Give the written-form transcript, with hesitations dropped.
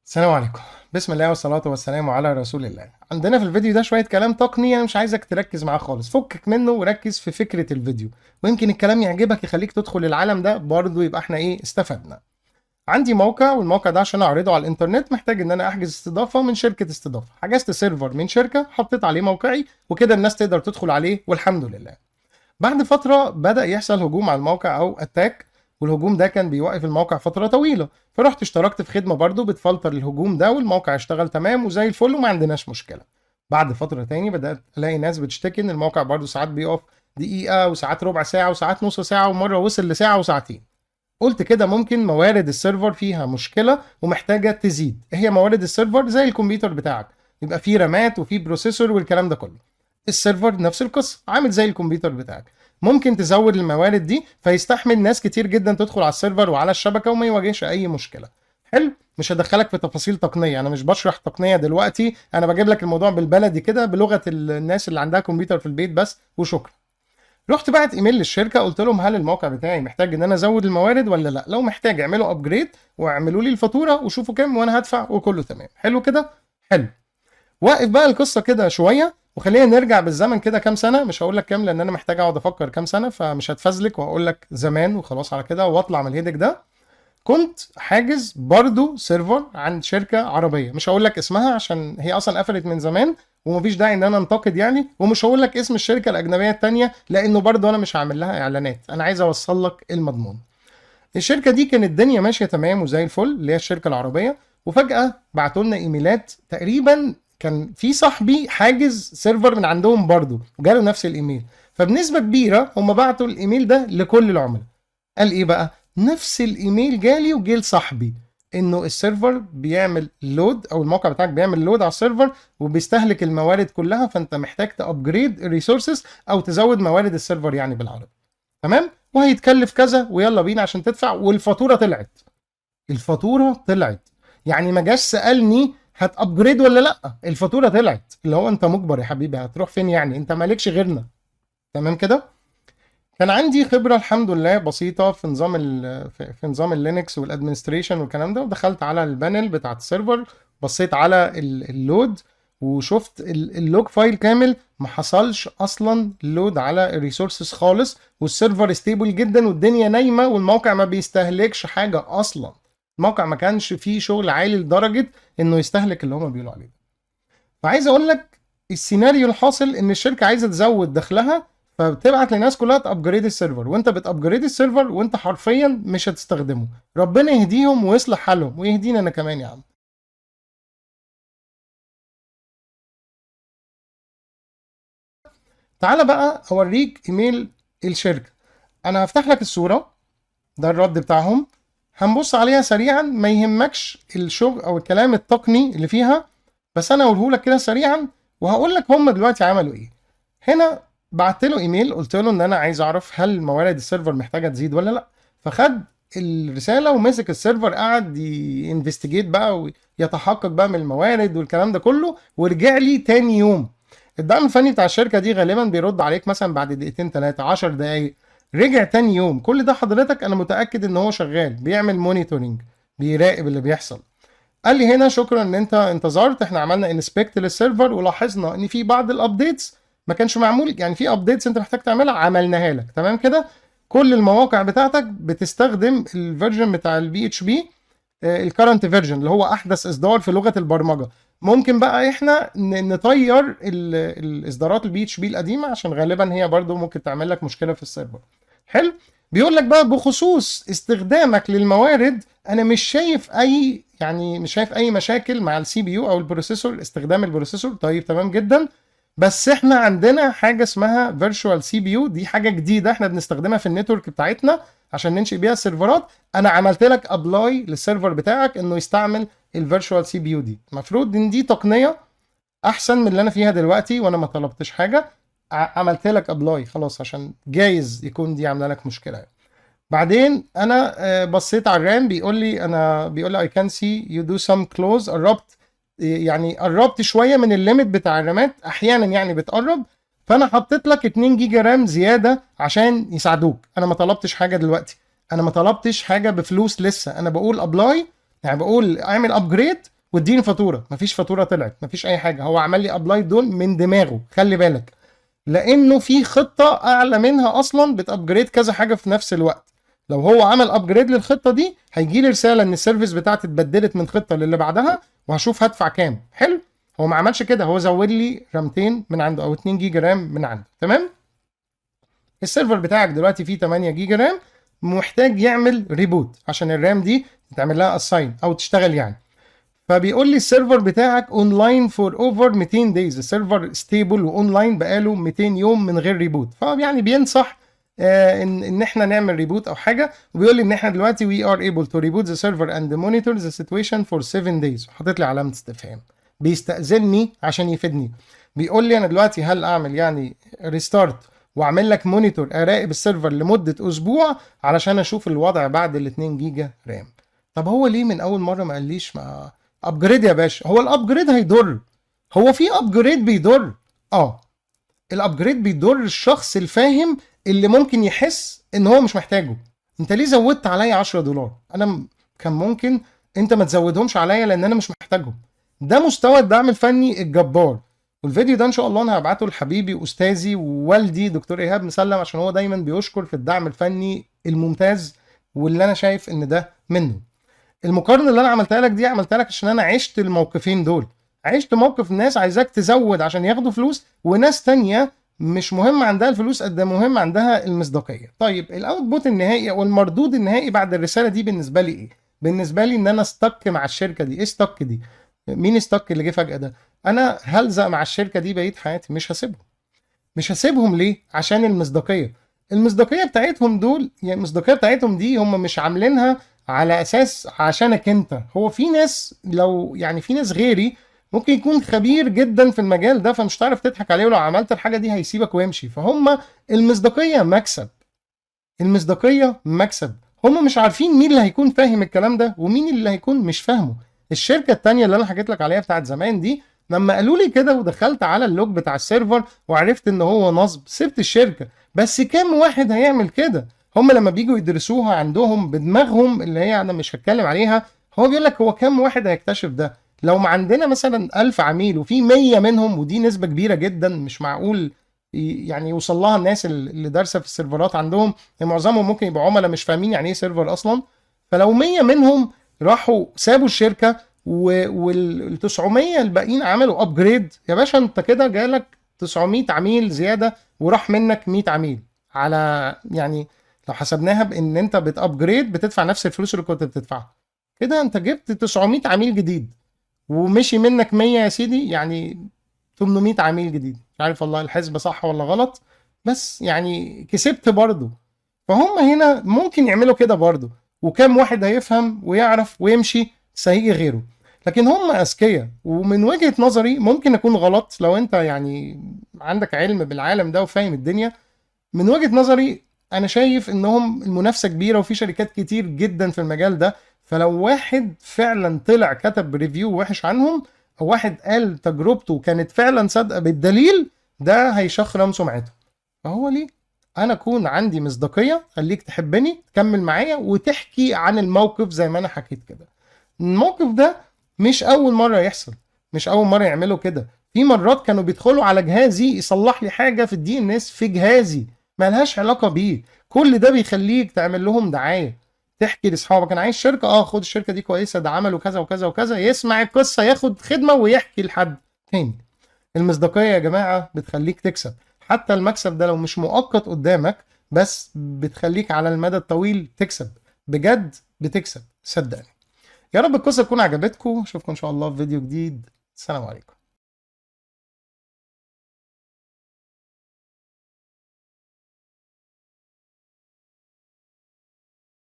السلام عليكم. بسم الله والصلاة والسلام على رسول الله. عندنا في الفيديو ده شوية كلام تقني، أنا مش عايزك تركز معاه خالص، فكك منه وركز في فكرة الفيديو، ويمكن الكلام يعجبك يخليك تدخل العالم ده برضه، يبقى احنا استفدنا. عندي موقع، والموقع ده عشان اعرضه على الانترنت محتاج ان انا احجز استضافة من شركة استضافة. حجزت سيرفر من شركة، حطيت عليه موقعي، وكده الناس تقدر تدخل عليه والحمد لله. بعد فترة بدأ يحصل هجوم على الموقع أو أتاك، والهجوم ده كان بيوقف الموقع فترة طويلة، فرحت اشتركت في خدمة برضو بتفلتر الهجوم ده، والموقع اشتغل تمام وزي الفل وما عندناش مشكلة. بعد فترة تاني بدأت ألاقي ناس بتشتكي إن الموقع برضو ساعات بيقف دقيقة، وساعات ربع ساعة، وساعات نص ساعة، ومرة وصل لساعة وساعتين. قلت كده ممكن موارد السيرفر فيها مشكلة ومحتاجة تزيد. هي موارد السيرفر زي الكمبيوتر بتاعك، يبقى فيه رامات وفيه بروسيسور والكلام ده كله. السيرفر نفس القصه، عامل زي الكمبيوتر بتاعك، ممكن تزود الموارد دي فيستحمل ناس كتير جدا تدخل على السيرفر وعلى الشبكه وما يواجهش اي مشكله. حلو. مش هدخلك في تفاصيل تقنيه، انا مش بشرح تقنيه دلوقتي، انا بجيب لك الموضوع بالبلدي كده بلغه الناس اللي عندها كمبيوتر في البيت بس وشكرا. رحت بعت ايميل للشركه، قلت لهم هل الموقع بتاعي محتاج ان انا ازود الموارد ولا لا؟ لو محتاج اعملوا ابجريد واعملوا لي الفاتوره وشوفوا كام وانا هدفع وكله تمام. حلو كده. حلو. وقف بقى القصه كده شويه وخلينا نرجع بالزمن كده كام سنه، مش هقول لك كام لان انا محتاج اقعد افكر كام سنه، فمش هتفزلك وهقول لك زمان وخلاص على كده واطلع من الهيدك ده. كنت حاجز برضو سيرفر عند شركه عربيه، مش هقول لك اسمها عشان هي اصلا قفلت من زمان ومفيش داعي ان انا انتقد يعني، ومش هقول لك اسم الشركه الاجنبيه التانيه لانه برضو انا مش هعمل لها اعلانات، انا عايز اوصل لك المضمون. الشركه دي كانت الدنيا ماشيه تمام وزي الفل، اللي هي الشركه العربيه، وفجاه بعتوا لنا ايميلات تقريبا كان في صاحبي حاجز سيرفر من عندهم برضو وجاله نفس الايميل، فبنسبه كبيره هم بعتوا الايميل ده لكل العملاء. قال ايه بقى؟ نفس الايميل جالي وجه لصاحبي، انه السيرفر بيعمل لود او الموقع بتاعك بيعمل لود على السيرفر وبيستهلك الموارد كلها، فانت محتاج تابجريد الريسورسز او تزود موارد السيرفر يعني بالعربي. تمام، وهيتكلف كذا ويلا بينا عشان تدفع، والفاتوره طلعت. الفاتوره طلعت، يعني ما جاش سالني هتابجريد ولا لا، الفاتوره طلعت، اللي هو انت مجبر يا حبيبي، هتروح فين يعني، انت مالكش غيرنا. تمام كده. كان عندي خبره الحمد لله بسيطه في نظام في نظام اللينكس والادمنستريشن والكلام ده، ودخلت على البانل بتاعت السيرفر، بصيت على اللود وشفت اللوج فايل كامل، ما حصلش اصلا لود على الريسورسز خالص، والسيرفر ستيبل جدا والدنيا نايمه والموقع ما بيستهلكش حاجه اصلا. الموقع ما كانش فيه شغل عالي لدرجه انه يستهلك اللي هما بيقولوا عليه. فعايز اقول لك السيناريو الحاصل ان الشركه عايزه تزود دخلها، فبتبعت للناس كلها تابجريد السيرفر، وانت بتابجريد السيرفر وانت حرفيا مش هتستخدمه. ربنا يهديهم ويصلح حالهم ويهدينا انا كمان يا عم. تعالى بقى اوريك ايميل الشركه. انا هفتح لك الصوره، ده الرد بتاعهم، هنبص عليها سريعا، ما يهمكش الشغل او الكلام التقني اللي فيها، بس انا هقوله لك كده سريعا وهقول لك هم دلوقتي عملوا ايه. هنا بعت له ايميل قلت له ان انا عايز اعرف هل موارد السيرفر محتاجه تزيد ولا لا، فخد الرساله ومسك السيرفر قعد ينفستيجيت بقى ويتحقق بقى من الموارد والكلام ده كله، ورجع لي تاني يوم. الدعم الفني بتاع الشركه دي غالبا بيرد عليك مثلا بعد دقيقتين 3 10 دقايق. رجع تاني يوم، كل ده حضرتك انا متاكد ان هو شغال بيعمل مونيتورنج، بيراقب اللي بيحصل. قال لي هنا شكرا ان انت انتظرت، احنا عملنا انسبكت للسيرفر ولاحظنا ان في بعض الابديتس ما كانش معمول، يعني في ابديتس انت محتاج تعملها عملناها لك. تمام كده. كل المواقع بتاعتك بتستخدم الفيرجن بتاع البي اتش بي، الكرنت فيرجن اللي هو احدث اصدار في لغه البرمجه. ممكن بقى احنا نطير الاصدارات البي اتش بي القديمه عشان غالبا هي برضو ممكن تعمل لك مشكله في السيرفر. حلو. بيقول لك بقى بخصوص استخدامك للموارد، انا مش شايف اي مش شايف اي مشاكل مع السي بي يو او البروسيسور، استخدام البروسيسور طيب تمام جدا. بس احنا عندنا حاجه اسمها فيرتشوال سي بي يو، دي حاجه جديده احنا بنستخدمها في النتورك بتاعتنا عشان ننشئ بيها السيرفرات. انا عملت لك ابلاي للسيرفر بتاعك انه يستعمل الفيرتشوال سي بي يو دي، المفروض ان دي تقنيه احسن من اللي انا فيها دلوقتي وانا ما طلبتش حاجه. عملت لك ابلاي خلاص عشان جايز يكون دي عامله لك مشكله. بعدين انا بصيت على الرام، بيقول لي I can see you do some close، قربت يعني قربت شويه من الليميت بتاع الرامات، احيانا يعني بتقرب، فانا حطيت لك 2 جيجا رام زياده عشان يساعدوك. انا ما طلبتش حاجه دلوقتي، انا ما طلبتش حاجه بفلوس لسه، انا بقول ابلاي، يعني بقول اعمل ابجريد واديني فاتوره. مفيش فاتوره طلعت، مفيش اي حاجه، هو عمل لي ابلاي دول من دماغه. خلي بالك، لانه في خطه اعلى منها اصلا بتابجريد كذا حاجه في نفس الوقت. لو هو عمل ابجريد للخطه دي هيجي لي رساله ان السيرفيس بتاعتي اتبدلت من خطه للي بعدها، وهشوف هدفع كام. حلو. هو ما عملش كده، هو زود لي رامتين من عنده او 2 جيجا رام من عنده. تمام. السيرفر بتاعك دلوقتي فيه 8 جيجا رام، محتاج يعمل ريبوت عشان الرام دي تعمل لها اساين او تشتغل يعني. فبيقول لي السيرفر بتاعك اونلاين فور اوفر 200 دايز، السيرفر ستيبل واونلاين بقاله 200 يوم من غير ريبوت. فيعني بينصح ان احنا نعمل ريبوت او حاجه. وبيقول لي ان احنا دلوقتي وي ار ايبل تو ريبوت ذا سيرفر اند مونيتور ذا سيتويشن فور 7 دايز. حاطط لي علامه استفهام، بيستأذنني عشان يفيدني. بيقول لي انا دلوقتي هل اعمل يعني ريستارت واعمل لك مونيتور اراقب السيرفر لمده اسبوع علشان اشوف الوضع بعد ال 2 جيجا رام. طب هو ليه من اول مره ما قاليش ما ابجريد يا باشا؟ هو الابجريد هيضر؟ هو في ابجريد بيضر؟ الابجريد بيضر الشخص الفاهم اللي ممكن يحس ان هو مش محتاجه. انت ليه زودت عليا 10 دولار؟ انا كان ممكن انت ما تزودهمش عليا لان انا مش محتاجهم. ده مستوى الدعم الفني الجبار. والفيديو ده ان شاء الله انا هبعته لحبيبي استاذي ووالدي دكتور ايهاب مسلم، عشان هو دايما بيشكر في الدعم الفني الممتاز واللي انا شايف ان ده منه. المقارنه اللي انا عملتها لك دي عملتها لك عشان انا عشت الموقفين دول. عشت موقف ناس عايزاك تزود عشان ياخدوا فلوس، وناس تانية مش مهم عندها الفلوس قد مهم عندها المصداقيه. طيب الاوتبوت النهائي او المردود النهائي بعد الرساله دي بالنسبه لي ايه؟ بالنسبه لي ان انا استك مع الشركه دي. ايه استك دي؟ مين استك اللي جه فجاه ده؟ انا هلزق مع الشركه دي بقيه حياتي، مش هسيبهم. مش هسيبهم ليه؟ عشان المصداقيه. المصداقيه بتاعتهم دول، يعني المصداقيه بتاعتهم دي هم مش عاملينها على اساس عشانك انت. هو في ناس، لو يعني في ناس غيري ممكن يكون خبير جدا في المجال ده فمش هتعرف تضحك عليه، ولو عملت الحاجه دي هيسيبك ويمشي. فهم المصداقيه مكسب. المصداقيه مكسب. هم مش عارفين مين اللي هيكون فاهم الكلام ده ومين اللي هيكون مش فاهمه. الشركه التانيه اللي انا حكيت لك عليها بتاعت زمان دي، لما قالوا لي كده ودخلت على اللوج بتاع السيرفر وعرفت ان هو نصب، سبت الشركه. بس كام واحد هيعمل كده؟ هم لما بيجوا يدرسوها عندهم بدماغهم اللي هي انا مش هتكلم عليها، هو بيقول لك هو كام واحد هيكتشف ده؟ لو ما عندنا مثلا 1000 عميل وفي 100 منهم، ودي نسبه كبيره جدا مش معقول يعني يوصل لها الناس اللي دارسه في السيرفرات عندهم، يعني معظمهم ممكن يبقوا عملاء مش فاهمين يعني ايه سيرفر اصلا. فلو 100 منهم راحوا سابوا الشركه وال 900 الباقيين عملوا ابجريد، يا باشا انت كده جالك 900 عميل زياده وراح منك 100 عميل. على يعني لو حسبناها بان انت بتابجريد بتدفع نفس الفلوس اللي كنت بتدفعها، كده انت جبت 900 عميل جديد ومشي منك 100 يا سيدي، يعني 800 عميل جديد. مش عارف والله الحسبة صح ولا غلط، بس يعني كسبت برضه. فهم هنا ممكن يعملوا كده برضه، وكام واحد هيفهم ويعرف ويمشي؟ سيجي غيره. لكن هم اذكياء، ومن وجهة نظري ممكن اكون غلط لو انت يعني عندك علم بالعالم ده وفاهم الدنيا. من وجهة نظري انا شايف انهم المنافسة كبيرة وفي شركات كتير جدا في المجال ده. فلو واحد فعلا طلع كتب ريفيو وحش عنهم، او واحد قال تجربته كانت فعلا صادقة بالدليل، ده هيشخرم سمعته. فهو ليه انا اكون عندي مصداقية؟ خليك تحبني تكمل معايا وتحكي عن الموقف زي ما انا حكيت كده. الموقف ده مش اول مرة يحصل، مش اول مرة يعملوا كده. في مرات كانوا بيدخلوا على جهازي يصلح لي حاجة في الدي ان اس في جهازي ملهاش علاقة بيه. كل ده بيخليك تعمل لهم دعاية، تحكي لاصحابك انا عايز شركة، خد الشركة دي كويسة، ده عملوا كذا وكذا وكذا، يسمع القصة ياخد خدمة ويحكي لحد تاني. المصداقية يا جماعة بتخليك تكسب، حتى المكسب ده لو مش مؤقت قدامك بس بتخليك على المدى الطويل تكسب. بجد بتكسب، صدقني. يا رب القصة تكون عجبتكم، اشوفكم ان شاء الله في فيديو جديد. السلام عليكم.